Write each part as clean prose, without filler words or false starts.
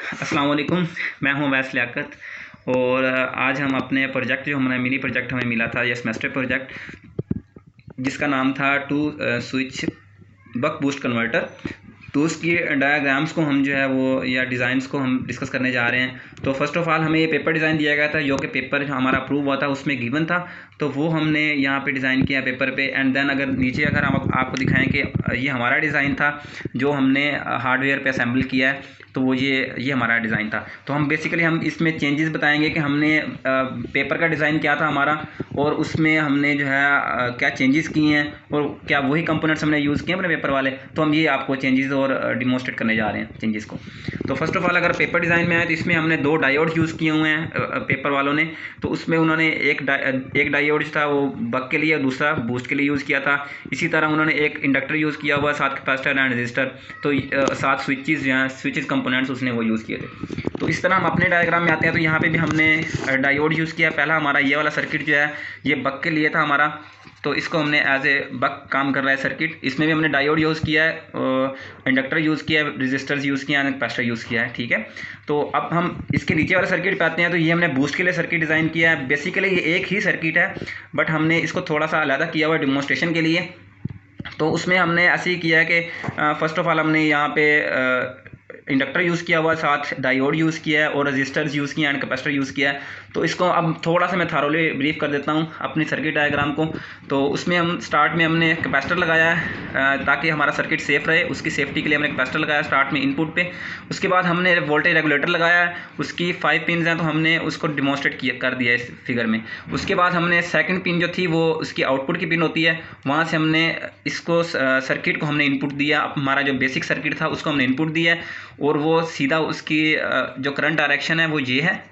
अस्सलाम वालेकुम। मैं हूं वैस लियाकत और आज हम अपने प्रोजेक्ट जो हमारा मिनी प्रोजेक्ट हमें मिला था ये सेमेस्टर प्रोजेक्ट जिसका नाम था two switch buck boost converter. तो उसकी डायाग्राम्स को हम जो है वो या डिज़ाइंस को हम डिस्कस करने जा रहे हैं। तो फर्स्ट ऑफ़ ऑल हमें ये पेपर डिज़ाइन दिया गया था जो कि पेपर जो हमारा अप्रूव हुआ था उसमें गिवन था, तो वो हमने यहाँ पे डिज़ाइन किया पेपर पे। एंड देन अगर नीचे अगर हम आपको दिखाएं कि ये हमारा डिज़ाइन था जो हमने हार्डवेयर पे असेंबल किया है, तो वो ये हमारा डिज़ाइन था। तो हम बेसिकली हम इसमें चेंजेस बताएंगे कि हमने पेपर का डिज़ाइन क्या था हमारा और उसमें हमने जो है क्या चेंजेस किए हैं और क्या वही कंपोनेंट्स हमने यूज़ किए अपने पेपर वाले। तो हम ये आपको चेंजेस और डिमोस्ट्रेट करने जा रहे हैं चेंजेस को। तो फर्स्ट ऑफ ऑल अगर पेपर डिज़ाइन में आए तो इसमें हमने 2 डायोड यूज़ किए हुए हैं पेपर वालों ने। तो उसमें उन्होंने एक डायोड जो था वो बक के लिए और दूसरा बूस्ट के लिए यूज़ किया था। इसी तरह उन्होंने एक इंडक्टर यूज़ किया हुआ, 7 कैपेसिटर एंड रजिस्टर, तो 7 स्विचेस कंपोनेंट्स उसने वो यूज़ किए थे। तो इस तरह हम अपने डायग्राम में आते हैं। तो यहाँ पे भी हमने डायोड यूज़ किया। पहला हमारा ये वाला सर्किट जो है ये बक के लिए था हमारा, तो इसको हमने एज ए बक काम कर रहा है सर्किट। इसमें भी हमने डायोड यूज़ किया है, इंडक्टर यूज़ किया है, रजिस्टर्स यूज़ किया है, कैपेसिटर यूज़ किया है। ठीक है, तो अब हम इसके नीचे वाले सर्किट पे आते हैं। तो ये हमने बूस्ट के लिए सर्किट डिज़ाइन किया है। बेसिकली ये एक ही सर्किट है बट हमने इसको थोड़ा सा अलग किया हुआ डिमोन्स्ट्रेशन के लिए। तो उसमें हमने ऐसे ही किया है कि फर्स्ट ऑफ ऑल हमने यहाँ पे इंडक्टर यूज़ किया हुआ, साथ डायोड यूज़ किया है और रजिस्टर्स यूज़ किया एंड कैपेसिटर यूज़ किया है। तो इसको अब थोड़ा सा मैं थारोली ब्रीफ कर देता हूँ अपनी सर्किट डायग्राम को। तो उसमें हम स्टार्ट में हमने कैपेसिटर लगाया है ताकि हमारा सर्किट सेफ रहे, उसकी सेफ्टी के लिए हमने कैपेसिटर लगाया स्टार्ट में इनपुट पे। उसके बाद हमने वोल्टेज रेगुलेटर लगाया है, उसकी 5 पिन्स हैं तो हमने उसको डिमोन्स्ट्रेट कर दिया इस फिगर में। उसके बाद हमने सेकंड पिन जो थी वो उसकी आउटपुट की पिन होती है, वहाँ से हमने इसको सर्किट को हमने इनपुट दिया। हमारा जो बेसिक सर्किट था उसको हमने इनपुट दिया है और वो सीधा उसकी जो करंट डायरेक्शन है वो ये है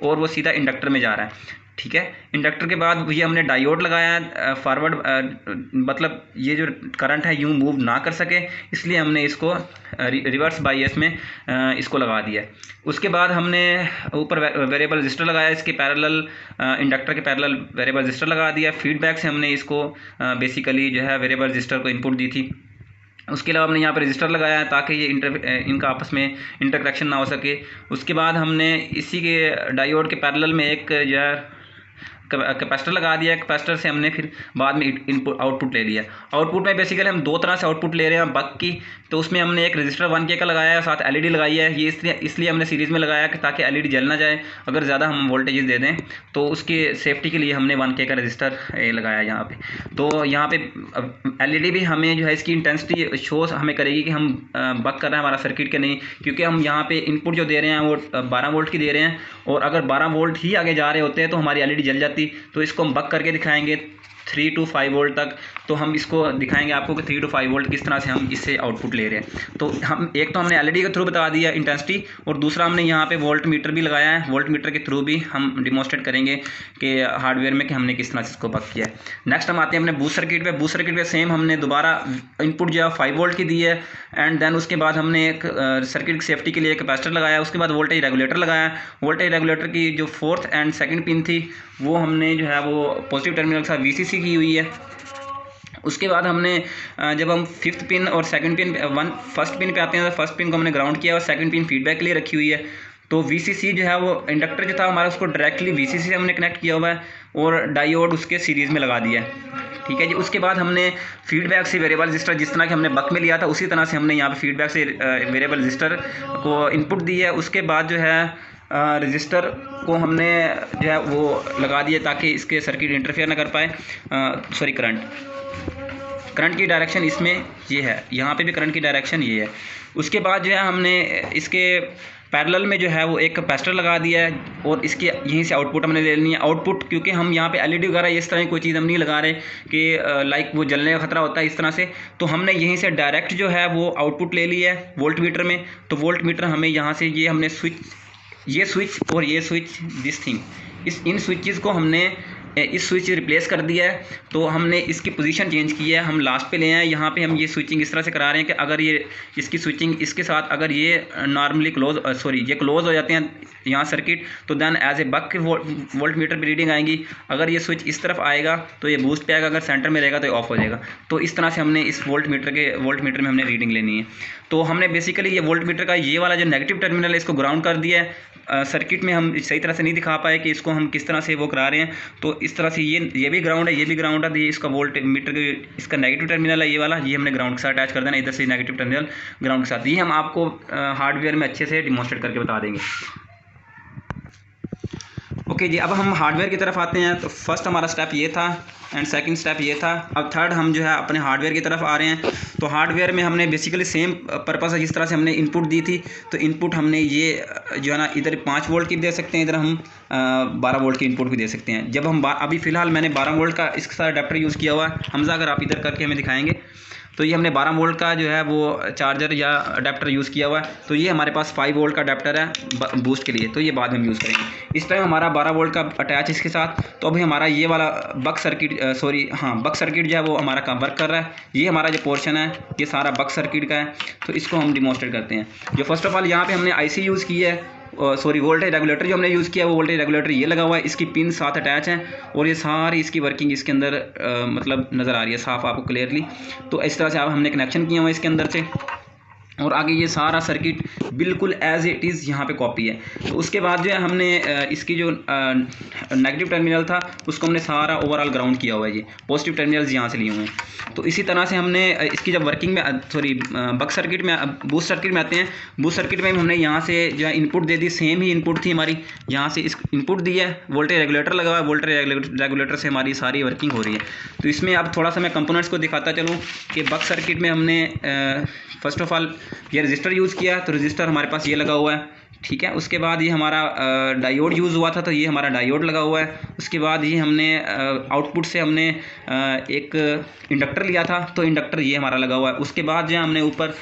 और वो सीधा इंडक्टर में जा रहा है। ठीक है, इंडक्टर के बाद ये हमने डायोड लगाया है फॉरवर्ड, मतलब ये जो करंट है यूँ मूव ना कर सके, इसलिए हमने इसको रिवर्स बायस में इसको लगा दिया है। उसके बाद हमने ऊपर वेरिएबल रजिस्टर लगाया, इसके पैरेलल इंडक्टर के पैरेलल वेरिएबल रजिस्टर लगा दिया। फीडबैक से हमने इसको बेसिकली जो है वेरिएबल रजिस्टर को इनपुट दी थी। उसके अलावा हमने यहाँ पर रजिस्टर लगाया है ताकि ये इनका आपस में इंटरकनेक्शन ना हो सके। उसके बाद हमने इसी के डायोड के पैरेलल में एक जो है कैपेसिटर लगा दिया। कैपेसिटर से हमने फिर बाद में इनपुट आउटपुट ले लिया। आउटपुट में बेसिकली हम 2 तरह से आउटपुट ले रहे हैं बक की। तो उसमें हमने एक रजिस्टर 1K का लगाया है, साथ एलईडी लगाई है। ये इसलिए हमने सीरीज़ में लगाया कि ताकि एलईडी जल ना जाए अगर ज़्यादा हम वोल्टेजेस दे दें, तो उसकी सेफ्टी के लिए हमने 1K का रजिस्टर लगाया यहाँ पे। तो यहाँ पे एलईडी भी हमें जो है इसकी इंटेंसिटी शो हमें करेगी कि हम बक कर रहे हैं हमारा सर्किट के नहीं, क्योंकि हम यहाँ पे इनपुट जो दे रहे हैं वो 12 वोल्ट की दे रहे हैं और अगर 12 वोल्ट ही आगे जा रहे होते हैं तो हमारी एलईडी जल जाती। तो इसको हम बक करके दिखाएंगे 3 to 5 वोल्ट तक। तो हम इसको दिखाएंगे आपको कि 3 to 5 वोल्ट किस तरह से हम इससे आउटपुट ले रहे हैं। तो हम एक तो हमने एलईडी के थ्रू बता दिया इंटेंसिटी, और दूसरा हमने यहाँ पे वोल्ट मीटर भी लगाया है। वोल्ट मीटर के थ्रू भी हम डिमोन्स्ट्रेट करेंगे कि हार्डवेयर में कि हमने किस तरह से इसको बक किया है। नेक्स्ट हम आते हैं अपने बूस्ट सर्किट पे। बूस्ट सर्किट पे सेम हमने दोबारा इनपुट जो है 5 वोल्ट की दी है एंड देन उसके बाद हमने एक सर्किट की सेफ्टी के लिए एक कैपेसिटर लगाया। उसके बाद वोल्टेज रेगुलेटर लगाया। वोल्टेज रेगुलेटर की जो 4th एंड 2nd पिन थी वो हमने जो है वो पॉजिटिव टर्मिनल के साथ VCC की हुई है। उसके बाद हमने जब हम 5th पिन और 2nd पिन फर्स्ट पिन पे आते हैं तो फर्स्ट पिन को हमने ग्राउंड किया और 2nd पिन फीडबैक के लिए रखी हुई है। तो VCC जो है वो इंडक्टर जो था हमारा उसको डायरेक्टली VCC से हमने कनेक्ट किया हुआ है और डायोड उसके सीरीज़ में लगा दिया है। ठीक है जी। उसके बाद हमने फीडबैक से वेरिएबल रजिस्टर जिस तरह कि हमने बक में लिया था उसी तरह से हमने यहाँ पे फीडबैक से वेरिएबल रजिस्टर को इनपुट दी है। उसके बाद जो है रजिस्टर को हमने जो है वो लगा दिया ताकि इसके सर्किट इंटरफेयर ना कर पाए। करंट की डायरेक्शन इसमें ये है, यहाँ पे भी करंट की डायरेक्शन ये है। उसके बाद जो है हमने इसके पैरेलल में जो है वो एक कैपेसिटर लगा दिया है और इसके यहीं से आउटपुट हमने ले लेनी है। आउटपुट क्योंकि हम यहाँ पे एलईडी वगैरह इस तरह की कोई चीज़ हम नहीं लगा रहे कि लाइक वो जलने का खतरा होता है इस तरह से, तो हमने यहीं से डायरेक्ट जो है वो आउटपुट ले लिया है वोल्ट मीटर में। तो वोल्ट मीटर हमें यहाँ से ये स्विच और ये स्विच इन स्विचेस को हमने इस स्विच रिप्लेस कर दिया है, तो हमने इसकी पोजीशन चेंज की है, हम लास्ट पे ले आए। यहाँ पे हम ये स्विचिंग इस तरह से करा रहे हैं कि अगर ये इसकी स्विचिंग इसके साथ अगर ये नॉर्मली ये क्लोज हो जाते हैं यहाँ सर्किट, तो देन एज ए बक के वोल्ट मीटर पर रीडिंग आएंगी। अगर ये स्विच इस तरफ आएगा तो ये बूस्ट पे आएगा, अगर सेंटर में रहेगा तो ये ऑफ हो जाएगा। तो इस तरह से हमने इस वोल्ट मीटर में हमने रीडिंग लेनी है। तो हमने बेसिकली ये वोल्ट मीटर का ये वाला जो नेगेटिव टर्मिनल है इसको ग्राउंड कर दिया है। सर्किट में हम सही तरह से नहीं दिखा पाए कि इसको हम किस तरह से वो करा रहे हैं। तो इस तरह से ये भी ग्राउंड है, ये भी ग्राउंड है। ये इसका वोल्ट मीटर इसका नेगेटिव टर्मिनल है ये वाला, ये हमने ग्राउंड के साथ अटैच कर देना। इधर से नेगेटिव टर्मिनल ग्राउंड के साथ, ये हम आपको हार्डवेयर में अच्छे से डिमॉन्स्ट्रेट करके बता देंगे। ओके जी, अब हम हार्डवेयर की तरफ आते हैं। तो फर्स्ट हमारा स्टेप ये था एंड सेकंड स्टेप ये था। अब थर्ड हम जो है अपने हार्डवेयर की तरफ आ रहे हैं। तो हार्डवेयर में हमने बेसिकली सेम पर्पस है, जिस तरह से हमने इनपुट दी थी। तो इनपुट हमने ये जो है ना, इधर 5 वोल्ट की भी दे सकते हैं, इधर हम 12 वोल्ट की इनपुट भी दे सकते हैं। जब हम अभी फ़िलहाल मैंने 12 वोल्ट का इसके साथ अडेप्टर यूज़ किया हुआ है। हमजा अगर आप इधर करके हमें दिखाएंगे, तो ये हमने 12 वोल्ट का जो है वो चार्जर या अडेप्टर यूज़ किया हुआ है। तो ये हमारे पास 5 वोल्ट का अडेप्टर है बूस्ट के लिए, तो ये बाद में हम यूज़ करेंगे। इस टाइम हमारा 12 वोल्ट का अटैच इसके साथ। तो अभी हमारा ये वाला बक सर्किट जो है वो हमारा काम वर्क कर रहा है। ये हमारा जो पोर्शन है ये सारा बक सर्किट का है। तो इसको हम डिमॉन्स्ट्रेट करते हैं। जो फर्स्ट ऑफ ऑल यहाँ पे हमने आईसी यूज़ की है, वोल्टेज रेगुलेटर जो हमने यूज़ किया है वो वोल्टेज रेगुलेटर ये लगा हुआ है। इसकी पिन साथ अटैच हैं और ये सारी इसकी वर्किंग इसके अंदर मतलब नज़र आ रही है साफ़ आपको क्लियरली। तो इस तरह से आप हमने कनेक्शन किया हुआ है इसके अंदर से, और आगे ये सारा सर्किट बिल्कुल एज इट इज़ यहाँ पे कॉपी है। तो उसके बाद जो है हमने इसकी जो नेगेटिव टर्मिनल था उसको हमने सारा ओवरऑल ग्राउंड किया हुआ है। ये पॉजिटिव टर्मिनल्स यहाँ से लिए हुए हैं। तो इसी तरह से हमने इसकी जब वर्किंग में बक सर्किट में बूस्ट सर्किट में आते हैं। बूस्ट सर्किट में हमने यहाँ से जो है इनपुट दे दी, सेम ही इनपुट थी हमारी। यहाँ से इस इनपुट दी है, वोल्टेज रेगुलेटर लगा हुआ है, वोल्टेज रेगुलेटर से हमारी सारी वर्किंग हो रही है। तो इसमें अब थोड़ा सा मैं कंपोनेंट्स को दिखाता चलूँ कि बक सर्किट में हमने फर्स्ट ऑफ ऑल ये रजिस्टर यूज़ किया। तो रजिस्टर हमारे पास ये लगा हुआ है, ठीक है। उसके बाद ये हमारा डायोड यूज़ हुआ था, तो ये हमारा डायोड लगा हुआ है। उसके बाद ये हमने आउटपुट से हमने एक इंडक्टर लिया था, तो इंडक्टर ये हमारा लगा हुआ है। उसके बाद जो हमने ऊपर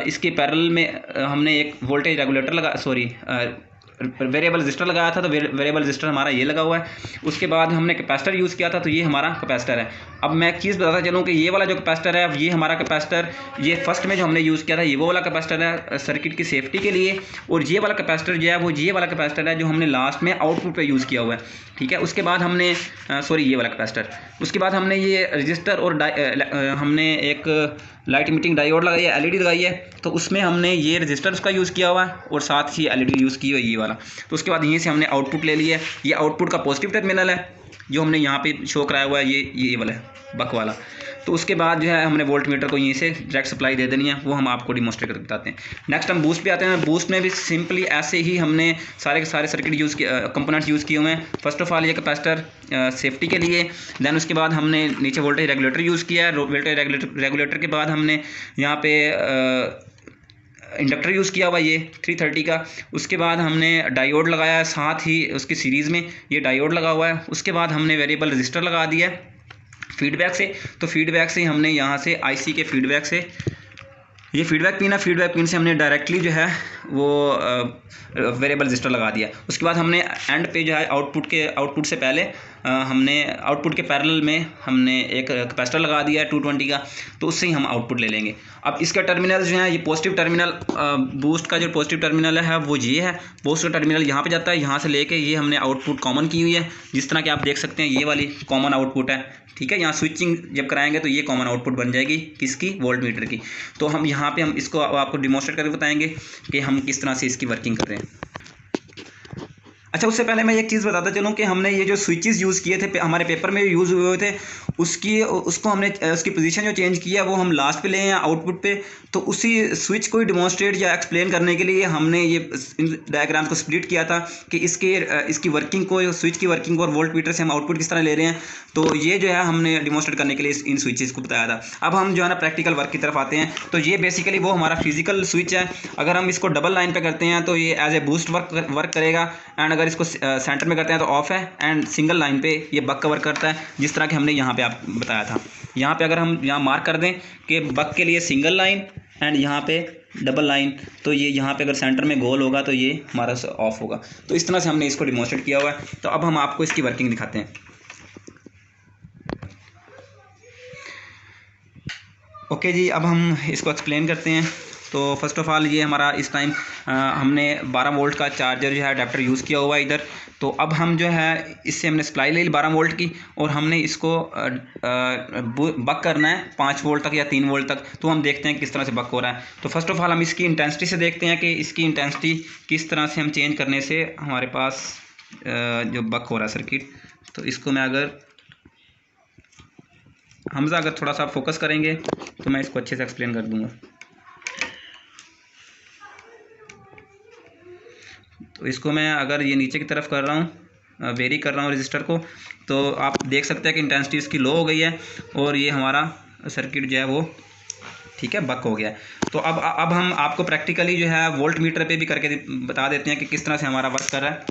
इसके पैरेलल में हमने एक वोल्टेज रेगुलेटर वेरिएबल रजिस्टर लगाया था, तो वेरिएबल रजिस्टर हमारा ये लगा हुआ है। उसके बाद हमने कैपेसिटर यूज़ किया था, तो ये हमारा कैपेसिटर है। अब मैं एक चीज़ बताता चलूँ कि ये वाला जो कैपेसिटर है, ये हमारा कैपेसिटर ये फर्स्ट में जो हमने यूज़ किया था ये वो वाला कैपेसिटर है सर्किट की सेफ्टी के लिए। और ये वाला कैपेसिटर जो है वो ये वाला कैपेसिटर है जो हमने लास्ट में आउटपुट पे यूज़ किया हुआ है, ठीक है। उसके बाद हमने ये वाला कैपेसिटर, उसके बाद हमने ये रजिस्टर और हमने एक लाइट इमिटिंग डायोड लगाई है, एलईडी लगाई है। तो उसमें हमने ये रजिस्टर उसका यूज़ किया हुआ है और साथ ही एलईडी यूज़ की हुई है ये वाला। तो उसके बाद यहीं से हमने आउटपुट ले लिया है। ये आउटपुट का पॉजिटिव टर्मिनल है जो हमने यहाँ पे शो कराया हुआ है, ये वाला है बक वाला। तो उसके बाद जो है हमने वोल्ट मीटर को यहीं से डायरेक्ट सप्लाई दे देनी है, वो हम आपको डिमॉन्स्ट्रेट करके बताते हैं। नेक्स्ट हम बूस्ट पे आते हैं। बूस्ट में भी सिंपली ऐसे ही हमने सारे के सारे सर्किट कंपोनेंट्स यूज़ किए हुए हैं। फर्स्ट ऑफ ऑल ये कैपेसिटर सेफ्टी के लिए, देन उसके बाद हमने नीचे वोल्टेज रेगुलेटर यूज़ किया है। वोल्टेज रेगुलेटर के बाद हमने यहाँ पे इंडक्टर यूज़ किया हुआ ये 330 का। उसके बाद हमने डायोड लगाया है, साथ ही उसकी सीरीज़ में ये डायोड लगा हुआ है। उसके बाद हमने वेरिएबल रजिस्टर लगा दिया है फीडबैक से। तो फीडबैक से हमने यहाँ से आईसी के फीडबैक से ये फीडबैक पिन से हमने डायरेक्टली जो है वो वेरिएबल रजिस्टर लगा दिया। उसके बाद हमने एंड पे जो है आउटपुट से पहले हमने आउटपुट के पैरेलल में हमने एक कैपेसिटर लगा दिया है 220 का, तो उससे ही हम आउटपुट ले लेंगे। अब इसका टर्मिनल जो है ये पॉजिटिव टर्मिनल बूस्ट का जो पॉजिटिव टर्मिनल है वो ये है। बूस्ट का टर्मिनल यहाँ पे जाता है, यहाँ से लेके ये हमने आउटपुट कॉमन की हुई है, जिस तरह कि आप देख सकते हैं ये वाली कॉमन आउटपुट है, ठीक है। यहाँ स्विचिंग जब कराएंगे तो ये कॉमन आउटपुट बन जाएगी किसकी, वोल्ट मीटर की। तो हम यहाँ पे हम इसको आपको डिमॉन्स्ट्रेट करके बताएंगे कि हम किस तरह से इसकी वर्किंग कर रहे हैं। अच्छा, उससे पहले मैं एक चीज़ बताता चलूँ कि हमने ये जो स्विचेस यूज़ किए थे हमारे पेपर में यूज़ हुए थे, उसको हमने उसकी पोजीशन जो चेंज किया वो हम लास्ट पे ले हैं आउटपुट पे। तो उसी स्विच को डिमॉन्स्ट्रेट या एक्सप्लेन करने के लिए हमने ये डायग्राम को स्प्लिट किया था कि इसकी वर्किंग को, स्विच की वर्किंग को और वोल्ट मीटर से हम आउटपुट किस तरह ले रहे हैं। तो ये जो है हमने डिमॉन्स्ट्रेट करने के लिए इन स्विचेस को बताया था। अब हम जो है ना प्रैक्टिकल वर्क की तरफ आते हैं। तो ये बेसिकली वो हमारा फिजिकल स्विच है। अगर हम इसको डबल लाइन पे करते हैं तो ये एज ए बूस्ट वर्क करेगा, एंड अगर इसको सेंटर में करते हैं तो ऑफ है, एंड सिंगल लाइन पे ये बक कवर करता है, जिस तरह कि हमने यहाँ पे आप बताया था। यहाँ पे अगर हम यहाँ मार्क कर दें कि बक के लिए सिंगल लाइन एंड यहाँ पे डबल लाइन, तो ये यहाँ पे अगर सेंटर में गोल होगा तो ये हमारा ऑफ होगा। तो इस तरह से हमने इसको डिमॉन्स्ट्रेट किया हुआ है। तो अब हम आपको इसकी वर्किंग दिखाते हैं। ओके जी, अब हम इसको एक्सप्लेन करते हैं। तो फर्स्ट ऑफ़ ऑल ये हमारा इस टाइम हमने 12 वोल्ट का चार्जर जो है अडेप्टर यूज़ किया हुआ है इधर। तो अब हम जो है इससे हमने सप्लाई ले ली 12 वोल्ट की, और हमने इसको बक करना है 5 वोल्ट तक या 3 वोल्ट तक। तो हम देखते हैं किस तरह से बक हो रहा है। तो फर्स्ट ऑफ़ ऑल हम इसकी इंटेंसिटी से देखते हैं कि इसकी इंटेंसिटी किस तरह से हम चेंज करने से हमारे पास जो बक हो रहा है सर्किट। तो इसको मैं हमजा अगर थोड़ा सा फोकस करेंगे तो मैं इसको अच्छे से एक्सप्लेन कर दूंगा। तो इसको मैं अगर ये नीचे की तरफ कर रहा हूँ, वेरी कर रहा हूँ रजिस्टर को, तो आप देख सकते हैं कि इंटेंसिटी इसकी लो हो गई है और ये हमारा सर्किट जो है वो ठीक है बक हो गया है। तो अब हम आपको प्रैक्टिकली जो है वोल्ट मीटर पे भी करके बता देते हैं कि किस तरह से हमारा वर्क कर रहा है।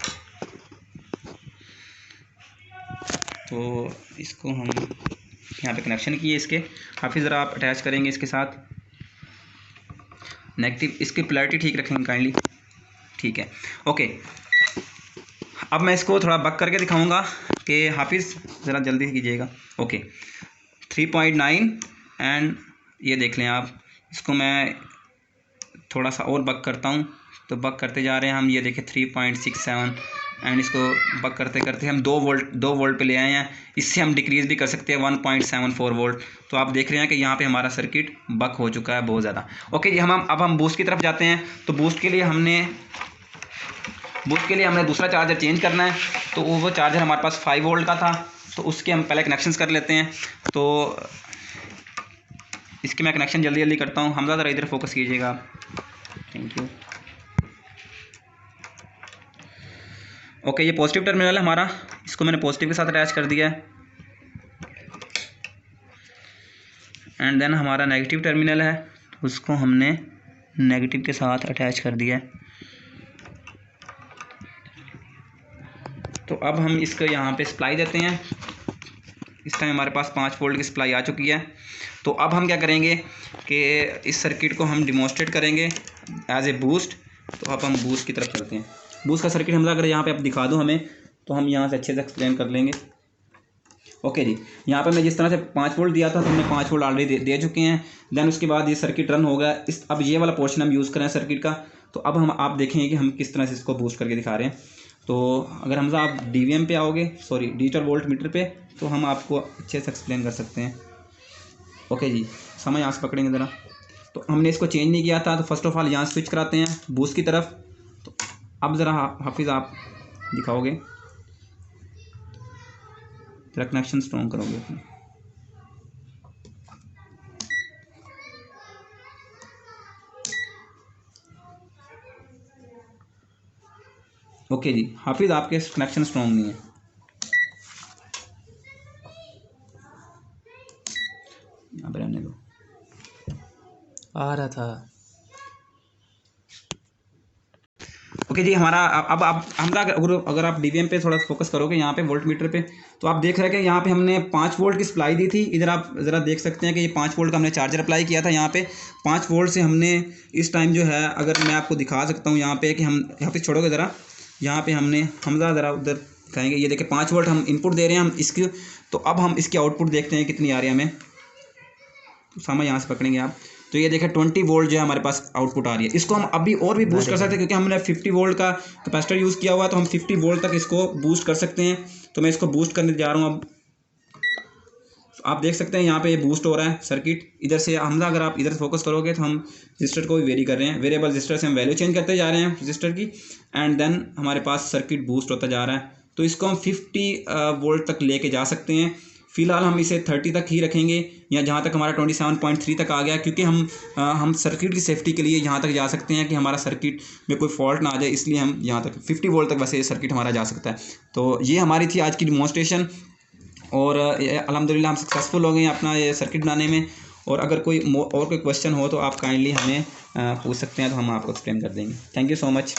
तो इसको हम यहाँ पे कनेक्शन किए इसके, काफ़ी ज़रा आप अटैच करेंगे इसके साथ। नेगेटिव इसकी पोलैरिटी ठीक रखेंगे काइंडली, ठीक है ओके। अब मैं इसको थोड़ा बक करके दिखाऊंगा कि हाफिज़ ज़रा जल्दी कीजिएगा। ओके 3.9 एंड ये देख लें आप, इसको मैं थोड़ा सा और बक करता हूँ। तो बक करते जा रहे हैं हम, ये देखें 3.67 एंड इसको बक करते करते हम 2 वोल्ट पे ले आए हैं। इससे हम डिक्रीज़ भी कर सकते हैं 1.74 वोल्ट। तो आप देख रहे हैं कि यहाँ पे हमारा सर्किट बक हो चुका है बहुत ज़्यादा। ओके जी, अब हम बूस्ट की तरफ जाते हैं। तो बूस्ट के लिए हमने दूसरा चार्जर चेंज करना है। तो वो चार्जर हमारे पास 5 वोल्ट का था, तो उसके हम पहले कनेक्शंस कर लेते हैं। तो इसके मैं कनेक्शन जल्दी जल्दी करता हूँ। हमजा ज़रा इधर फोकस कीजिएगा, थैंक यू। ओके ये पॉजिटिव टर्मिनल है हमारा, इसको मैंने पॉजिटिव के साथ अटैच कर दिया है। एंड देन हमारा नेगेटिव टर्मिनल है, उसको हमने नेगेटिव के साथ अटैच कर दिया है। तो अब हम इसको यहाँ पे सप्लाई देते हैं। इस टाइम हमारे पास 5 वोल्ट की सप्लाई आ चुकी है। तो अब हम क्या करेंगे कि इस सर्किट को हम डिमॉन्स्ट्रेट करेंगे एज ए बूस्ट। तो अब हम बूस्ट की तरफ चलते हैं। बूस्ट का सर्किट हम अगर यहाँ पे आप दिखा दूँ हमें, तो हम यहाँ से अच्छे से एक्सप्लेन कर लेंगे। ओके जी, यहाँ पे मैं जिस तरह से 5 वोल्ट दिया था तो हमने 5 वोल्ट ऑलरेडी दे चुके हैं। देन उसके बाद ये सर्किट रन होगा। अब ये वाला पोर्शन हम यूज़ करें सर्किट का। तो अब आप देखेंगे कि हम किस तरह से इसको बूस्ट करके दिखा रहे हैं। तो अगर हमजा आप DVM पे आओगे, सॉरी डिजिटल वोल्ट मीटर पे, तो हम आपको अच्छे से एक्सप्लेन कर सकते हैं। ओके जी, समय यहाँ से पकड़ेंगे ज़रा। तो हमने इसको चेंज नहीं किया था, तो फर्स्ट ऑफ ऑल यहाँ स्विच कराते हैं बूस्ट की तरफ। तो अब ज़रा हाफिज़ आप दिखाओगे, ज़रा कनेक्शन स्ट्रॉन्ग करोगे अपने। ओके जी, हाफिज़ आपके कनेक्शन स्ट्रॉन्ग नहीं है। यहाँ पर रहने दो, आ रहा था। ओके जी, हमारा अब हमला अगर आप DVM पे थोड़ा फोकस करोगे यहाँ पे वोल्ट मीटर पे, तो आप देख रहे हैं कि यहाँ पे हमने 5 वोल्ट की सप्लाई दी थी। इधर आप ज़रा देख सकते हैं कि ये 5 वोल्ट का हमने चार्जर अप्लाई किया था। यहाँ पे 5 वोल्ट से हमने इस टाइम जो है, अगर मैं आपको दिखा सकता हूँ यहाँ पे कि हम यहाँ पे छोड़ोगे ज़रा, यहाँ पे हमने हमजा ज़रा उधर दिखाएंगे, ये देखें 5 वोल्ट हम इनपुट दे रहे हैं हम इसकी। तो अब हम इसकी आउटपुट देखते हैं कितनी आ रही है हमें। तो सामा यहाँ से पकड़ेंगे आप, तो ये देखें 20 वोल्ट जो है हमारे पास आउटपुट आ रही है। इसको हम अभी और भी बूस्ट कर सकते हैं क्योंकि हमने 50 वोल्ट का कैपेसिटर यूज़ किया हुआ है। तो हम 50 वोल्ट तक इसको बूस्ट कर सकते हैं। तो मैं इसको बूस्ट करने जा रहा हूँ। अब आप देख सकते हैं यहाँ पे ये बूस्ट हो रहा है सर्किट। इधर से हमजा अगर आप इधर से फोकस करोगे तो हम रजिस्टर को भी वेरी कर रहे हैं। वेरिएबल रजिस्टर से हम वैल्यू चेंज करते जा रहे हैं रजिस्टर की, एंड देन हमारे पास सर्किट बूस्ट होता जा रहा है। तो इसको हम 50 वोल्ट तक लेके जा सकते हैं। फ़िलहाल हम इसे 30 तक ही रखेंगे, या जहाँ तक हमारा 27.3 तक आ गया, क्योंकि हम सर्किट की सेफ्टी के लिए यहाँ तक जा सकते हैं कि हमारा सर्किट में कोई फॉल्ट ना आ जाए। इसलिए हम यहाँ तक 50 वोल्ट तक वैसे सर्किट हमारा जा सकता है। तो ये हमारी थी आज की डिमॉन्स्ट्रेशन, और अल्हम्दुलिल्लाह हम सक्सेसफुल हो गए अपना ये सर्किट बनाने में। और अगर कोई और कोई क्वेश्चन हो तो आप काइंडली हमें पूछ सकते हैं, तो हम आपको एक्सप्लेन कर देंगे। Thank you so much.